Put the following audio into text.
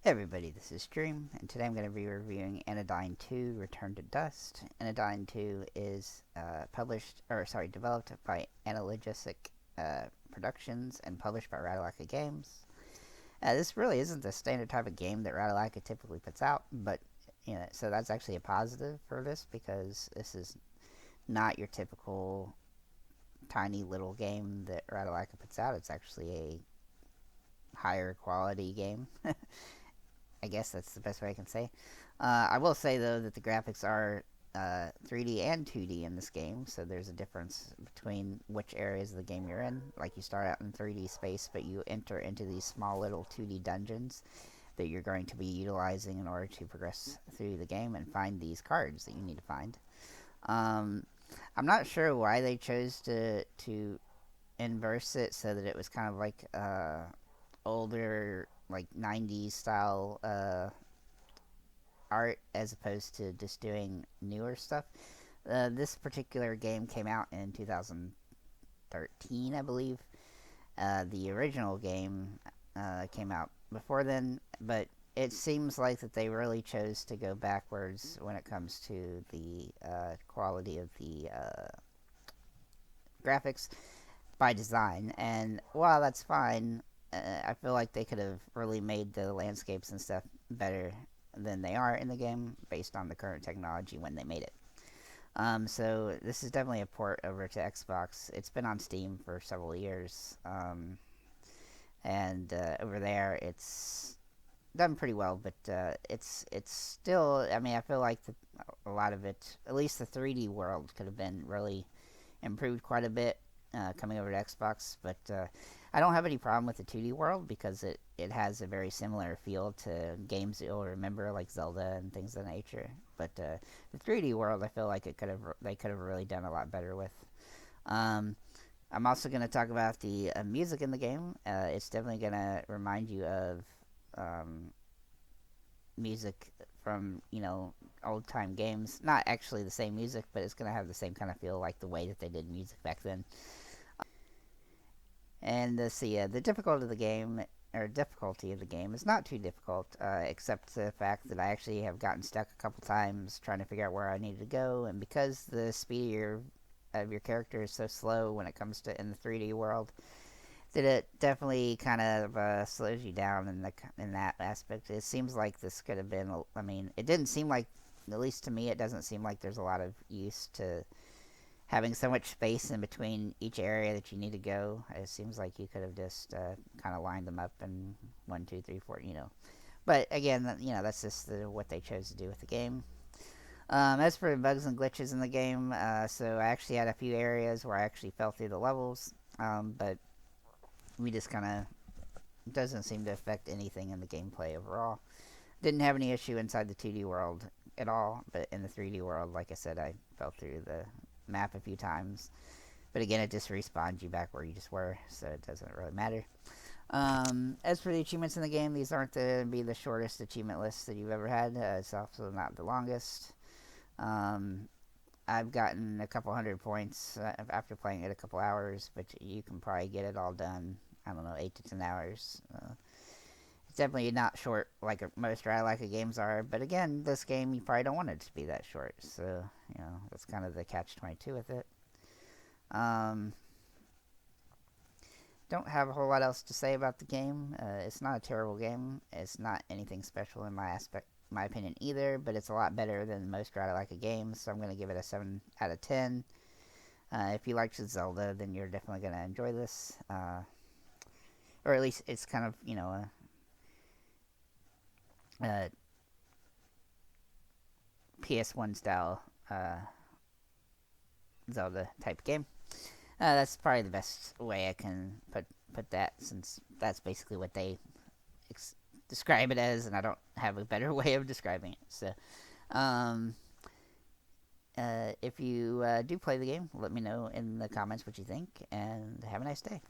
Hey everybody, this is Dream, and today I'm going to be reviewing Anodyne 2: Return to Dust. Anodyne 2 is developed by Analogic Productions and published by Ratalaika Games. This really isn't the standard type of game that Ratalaika typically puts out, but so that's actually a positive for this because this is not your typical tiny little game that Ratalaika puts out. It's actually a higher quality game. I guess that's the best way I can say. I will say though that the graphics are 3D and 2D in this game, so there's a difference between which areas of the game you're in. Like you start out in 3D space, but you enter into these small little 2D dungeons that you're going to be utilizing in order to progress through the game and find these cards that you need to find. Um, I'm not sure why they chose to inverse it so that it was kind of like older, like 90s style art as opposed to just doing newer stuff. This particular game came out in 2013, I believe. The original game came out before then, but it seems like that they really chose to go backwards when it comes to the quality of the graphics by design. And while that's fine, I feel like they could have really made the landscapes and stuff better than they are in the game based on the current technology when they made it. So this is definitely a port over to Xbox. It's been on Steam for several years, and over there it's done pretty well. But it's still. I mean, I feel like a lot of it, at least the 3D world, could have been really improved quite a bit coming over to Xbox. But I don't have any problem with the 2D world because it has a very similar feel to games that you'll remember, like Zelda and things of that nature. But the 3D world, I feel like they could have really done a lot better with. Um, I'm also going to talk about the music in the game. It's definitely going to remind you of um, music from old time games. Not actually the same music, but it's going to have the same kind of feel, like the way that they did music back then. And the difficulty of the game is not too difficult, except the fact that I actually have gotten stuck a couple times trying to figure out where I needed to go, and because the speed of your character is so slow when it comes to in the 3D world, that it definitely kind of slows you down in that aspect. It seems like this could have been. I mean, it didn't seem like, at least to me, it doesn't seem like there's a lot of use to having so much space in between each area that you need to go. It seems like you could have just kind of lined them up in 1, 2, 3, 4. But again, that's just what they chose to do with the game. As for bugs and glitches in the game, so I actually had a few areas where I actually fell through the levels, but we just kind of doesn't seem to affect anything in the gameplay overall. Didn't have any issue inside the 2D world at all, but in the 3D world, like I said, I fell through the map a few times. But again, it just respawns you back where you just were, so it doesn't really matter. As for the achievements in the game, these aren't to be the shortest achievement lists that you've ever had. It's also not the longest. I've gotten a couple hundred points after playing it a couple hours, but you can probably get it all done, I don't know, 8 to 10 hours. It's definitely not short like most Ratalaika games are, but again, this game you probably don't want it to be that short, so that's kind of the catch-22 with it. Um, don't have a whole lot else to say about the game. It's not a terrible game. It's not anything special in my opinion either, but it's a lot better than most Ratalaika games, so I'm going to give it a 7 out of 10. If you liked Zelda, then you're definitely going to enjoy this. Or at least it's kind of, a PS1 style Zelda type game. That's probably the best way I can put that, since that's basically what they describe it as, and I don't have a better way of describing it. So, um, if you do play the game, let me know in the comments what you think, and have a nice day.